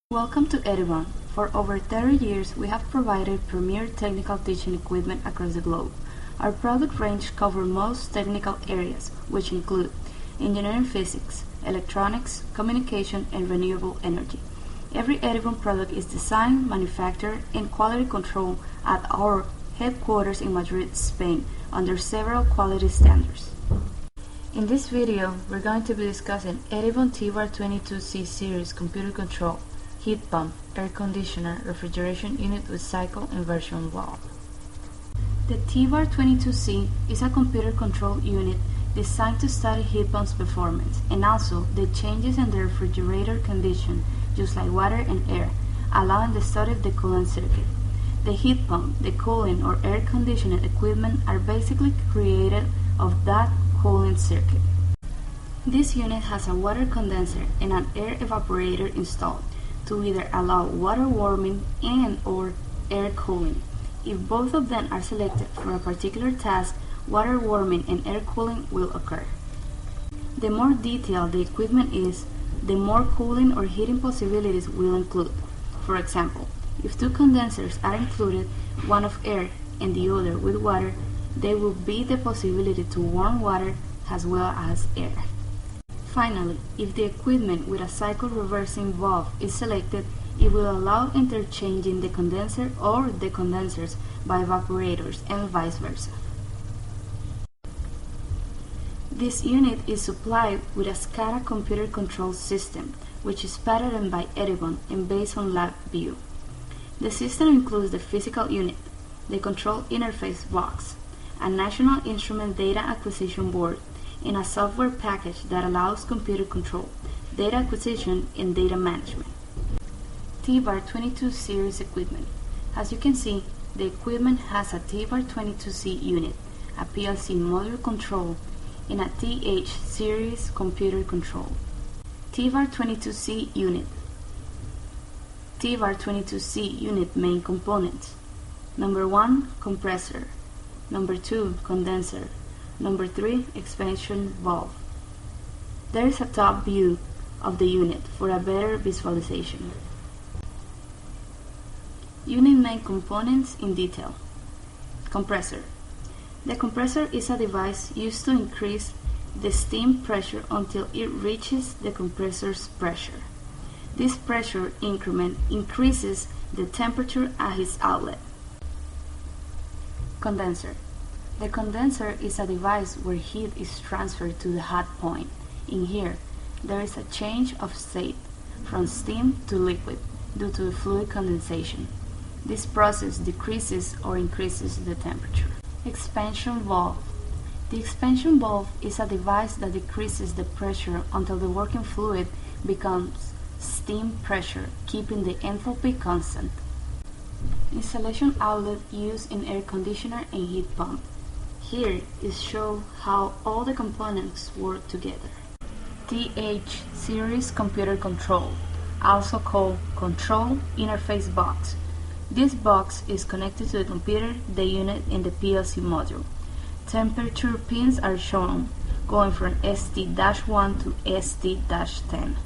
Welcome to THIBAR. For over 30 years, we have provided premier technical teaching equipment across the globe. Our product range covers most technical areas, which include engineering physics, electronics, communication, and renewable energy. Every THIBAR product is designed, manufactured, and quality controlled at our headquarters in Madrid, Spain, under several quality standards. In this video, we're going to be discussing THIBAR22C series computer control, heat pump, air conditioner, refrigeration unit with cycle inversion valve. The THIBAR22C is a computer control unit designed to study heat pump's performance and also the changes in the refrigerator condition, just like water and air, allowing the study of the coolant circuit. The heat pump, the cooling or air conditioning equipment are basically created of that cooling circuit. This unit has a water condenser and an air evaporator installed to either allow water warming and or air cooling. If both of them are selected for a particular task, water warming and air cooling will occur. The more detailed the equipment is, the more cooling or heating possibilities will include. For example, if two condensers are included, one of air and the other with water, there will be the possibility to warm water as well as air. Finally, if the equipment with a cycle reversing valve is selected, it will allow interchanging the condenser or the condensers by evaporators and vice versa. This unit is supplied with a SCADA computer control system, which is patented by THIBAR and based on LabVIEW. The system includes the physical unit, the control interface box, a national instrument data acquisition board, and a software package that allows computer control, data acquisition, and data management. THIBAR22 series equipment. As you can see, the equipment has a THIBAR22C unit, a PLC module control, and a TH series computer control. THIBAR22C unit. THIBAR22C unit main components. Number 1, compressor. Number 2, condenser. Number 3, expansion valve. There is a top view of the unit for a better visualization. Unit main components in detail. Compressor. The compressor is a device used to increase the steam pressure until it reaches the compressor's pressure. This pressure increment increases the temperature at its outlet. Condenser. The condenser is a device where heat is transferred to the hot point. In here, there is a change of state from steam to liquid due to fluid condensation. This process decreases or increases the temperature. Expansion valve. The expansion valve is a device that decreases the pressure until the working fluid becomes steam pressure, keeping the enthalpy constant. Installation outlet used in air conditioner and heat pump. Here is shown how all the components work together. TH series computer control, also called control interface box. This box is connected to the computer, the unit, and the PLC module. Temperature pins are shown, going from ST-1 to ST-10.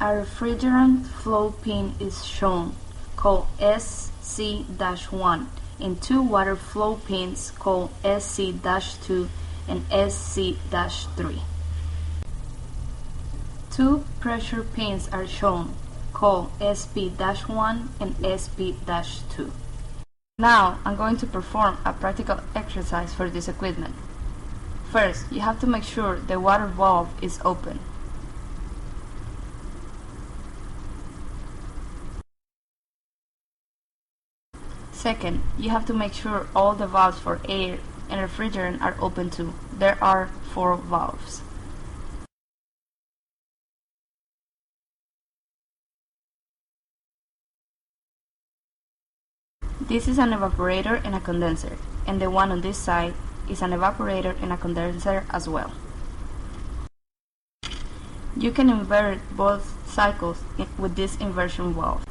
A refrigerant flow pin is shown, called SC-1, and two water flow pins called SC-2 and SC-3. Two pressure pins are shown, called SP-1 and SP-2. Now I'm going to perform a practical exercise for this equipment. First, you have to make sure the water valve is open. Second, you have to make sure all the valves for air and refrigerant are open too. There are 4 valves. This is an evaporator and a condenser, and the one on this side is an evaporator and a condenser as well. You can invert both cycles with this inversion valve.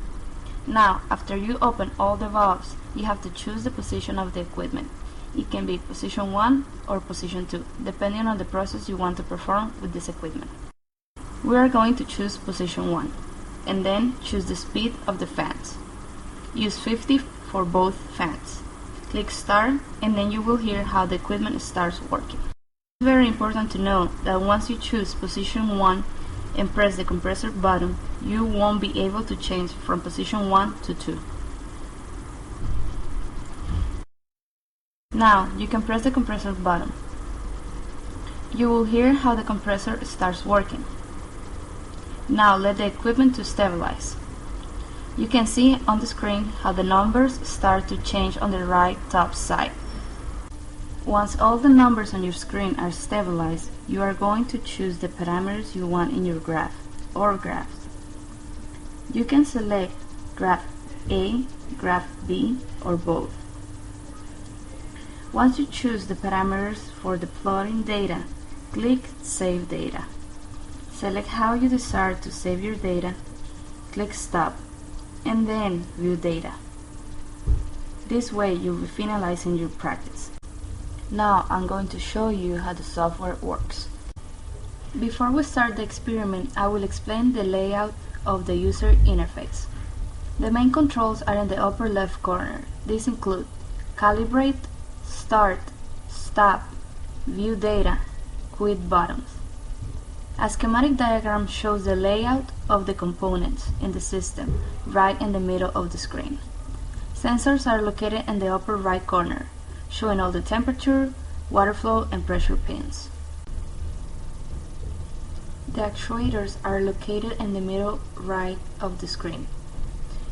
Now, after you open all the valves, you have to choose the position of the equipment. It can be position 1 or position 2, depending on the process you want to perform with this equipment. We are going to choose position 1. and then choose the speed of the fans. Use 50 for both fans. Click Start, and then you will hear how the equipment starts working. It's very important to know that once you choose position 1 and press the compressor button, you won't be able to change from position 1 to 2. Now you can press the compressor button. You will hear how the compressor starts working. Now let the equipment to stabilize. You can see on the screen how the numbers start to change on the right top side. Once all the numbers on your screen are stabilized, you are going to choose the parameters you want in your graph or graphs. You can select graph A, graph B, or both. Once you choose the parameters for the plotting data, click Save Data. Select how you desire to save your data, click Stop, and then View Data. This way you'll be finalizing your practice. Now I'm going to show you how the software works. Before we start the experiment, I will explain the layout of the user interface. The main controls are in the upper left corner. These include Calibrate, Start, Stop, View Data, Quit buttons. A schematic diagram shows the layout of the components in the system right in the middle of the screen. Sensors are located in the upper right corner, showing all the temperature, water flow, and pressure pins. The actuators are located in the middle right of the screen.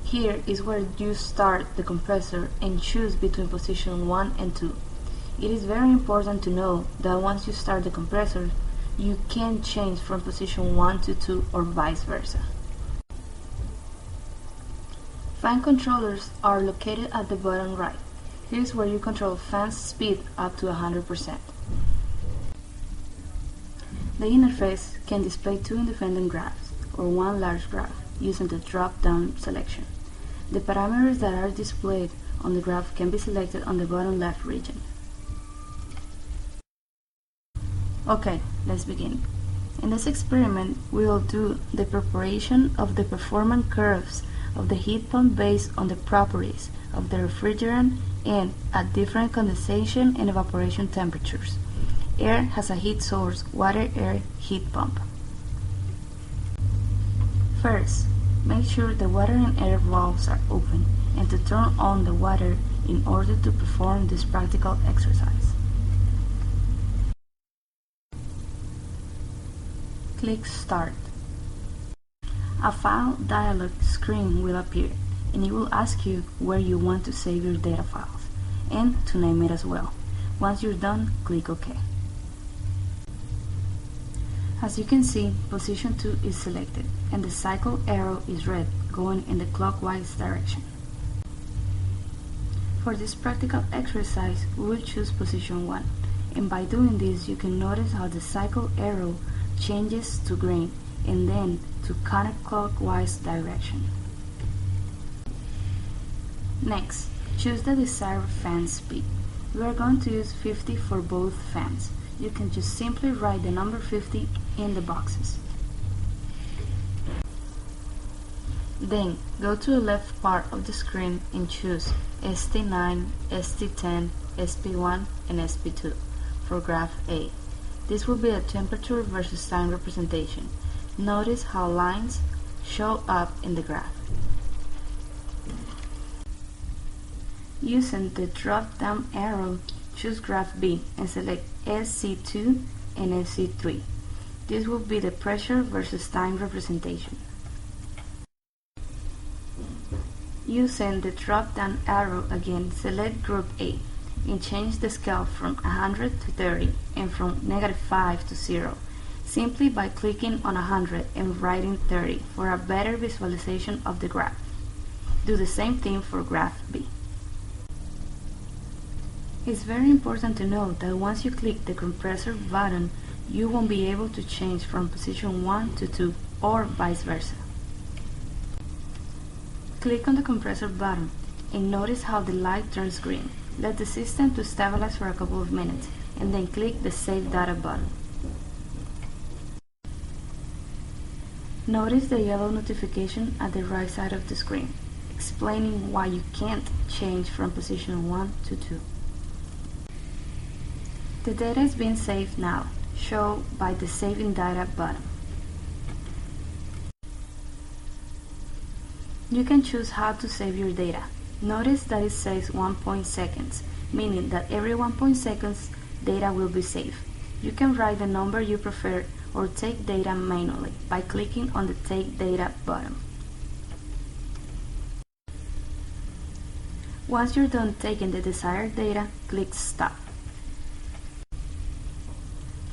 Here is where you start the compressor and choose between position 1 and 2. It is very important to know that once you start the compressor, you can change from position 1 to 2 or vice versa. Fan controllers are located at the bottom right. Here's where you control fan's speed up to 100%. The interface can display two independent graphs or one large graph using the drop-down selection. The parameters that are displayed on the graph can be selected on the bottom left region. Okay, let's begin. In this experiment, we will do the preparation of the performance curves of the heat pump based on the properties of the refrigerant and at different condensation and evaporation temperatures. Air has a heat source, water-air heat pump. First, make sure the water and air valves are open and to turn on the water in order to perform this practical exercise. Click Start. A file dialog screen will appear and it will ask you where you want to save your data files and to name it as well. Once you're done, click OK. As you can see, position 2 is selected and the cycle arrow is red, going in the clockwise direction. For this practical exercise, we will choose position 1, and by doing this you can notice how the cycle arrow changes to green and then to counterclockwise direction. Next, choose the desired fan speed. We are going to use 50 for both fans. You can just simply write the number 50 in the boxes. Then, go to the left part of the screen and choose ST9, ST10, SP1, and SP2 for graph A. This will be a temperature versus time representation. Notice how lines show up in the graph. Using the drop-down arrow, choose graph B and select SC2 and SC3. This will be the pressure versus time representation. Using the drop-down arrow again, select group A and change the scale from 100 to 30 and from -5 to 0, simply by clicking on 100 and writing 30 for a better visualization of the graph. Do the same thing for graph B. It's very important to note that once you click the compressor button, you won't be able to change from position 1 to 2 or vice versa. Click on the compressor button and notice how the light turns green. Let the system to stabilize for a couple of minutes and then click the Save Data button. Notice the yellow notification at the right side of the screen, explaining why you can't change from position 1 to 2. The data is being saved now, shown by the Saving Data button. You can choose how to save your data. Notice that it says 1 seconds, meaning that every 1 seconds data will be saved. You can write the number you prefer or take data manually by clicking on the Take Data button. Once you're done taking the desired data, click Stop.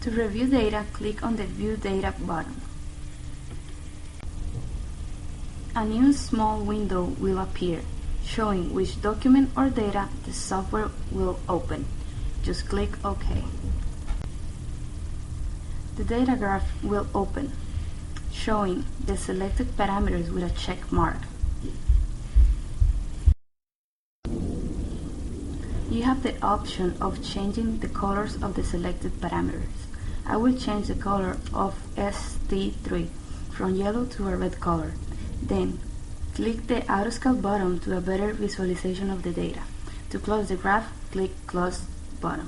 To review data, click on the View Data button. A new small window will appear, showing which document or data the software will open. Just click OK. The data graph will open, showing the selected parameters with a check mark. You have the option of changing the colors of the selected parameters. I will change the color of ST3 from yellow to a red color. Then, click the Autoscale button to a better visualization of the data. To close the graph, click Close button.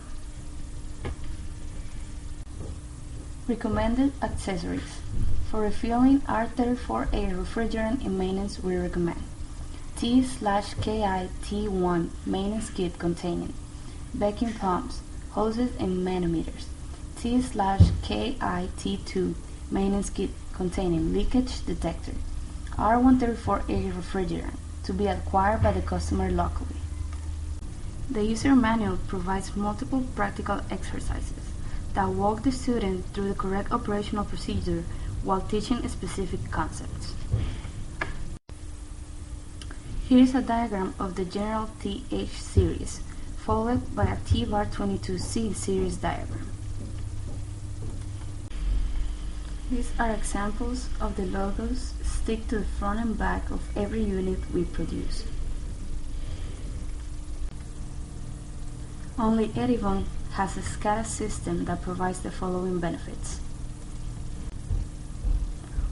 Recommended accessories. For refilling R34A refrigerant in maintenance, we recommend T/KI-T1 maintenance kit containing vacuum pumps, hoses and manometers. T/KI-T2 maintenance kit containing leakage detector. R134A refrigerant to be acquired by the customer locally. The user manual provides multiple practical exercises that walk the student through the correct operational procedure while teaching specific concepts. Here is a diagram of the general TH series, followed by a THIBAR22C series diagram. These are examples of the logos stick to the front and back of every unit we produce. Only Edivon has a SCADA system that provides the following benefits: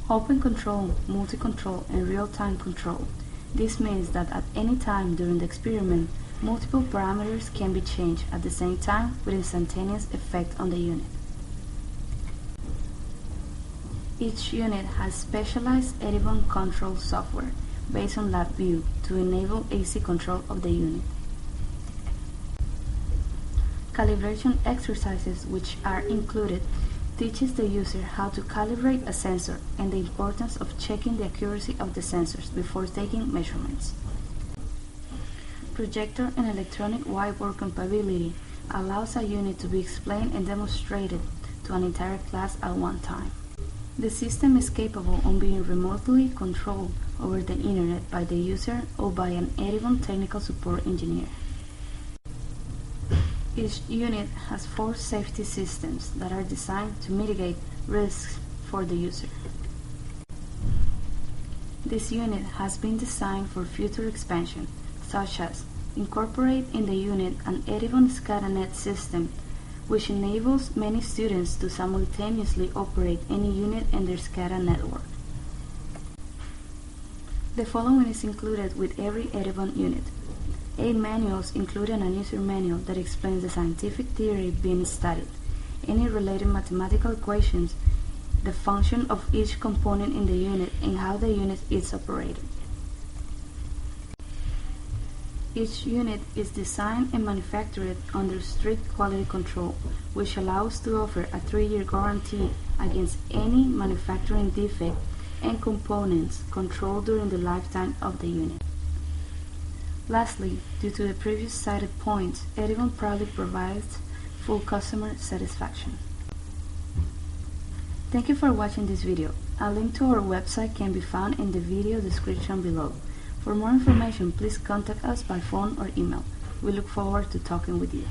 open control, multi-control, and real-time control. This means that at any time during the experiment, multiple parameters can be changed at the same time with instantaneous effect on the unit. Each unit has specialized Edivon control software based on LabVIEW to enable AC control of the unit. Calibration exercises which are included teaches the user how to calibrate a sensor and the importance of checking the accuracy of the sensors before taking measurements. Projector and electronic whiteboard compatibility allows a unit to be explained and demonstrated to an entire class at one time. The system is capable of being remotely controlled over the internet by the user or by an Edivon technical support engineer. Each unit has 4 safety systems that are designed to mitigate risks for the user. This unit has been designed for future expansion, such as incorporate in the unit an Edivon SCADA-net system, which enables many students to simultaneously operate any unit in their SCADA network. The following is included with every Edivon unit: 8 manuals including a user manual that explains the scientific theory being studied, any related mathematical equations, the function of each component in the unit, and how the unit is operated. Each unit is designed and manufactured under strict quality control, which allows to offer a 3-year guarantee against any manufacturing defect and components controlled during the lifetime of the unit. Lastly, due to the previous cited points, Edivon proudly provides full customer satisfaction. Thank you for watching this video. A link to our website can be found in the video description below. For more information, please contact us by phone or email. We look forward to talking with you.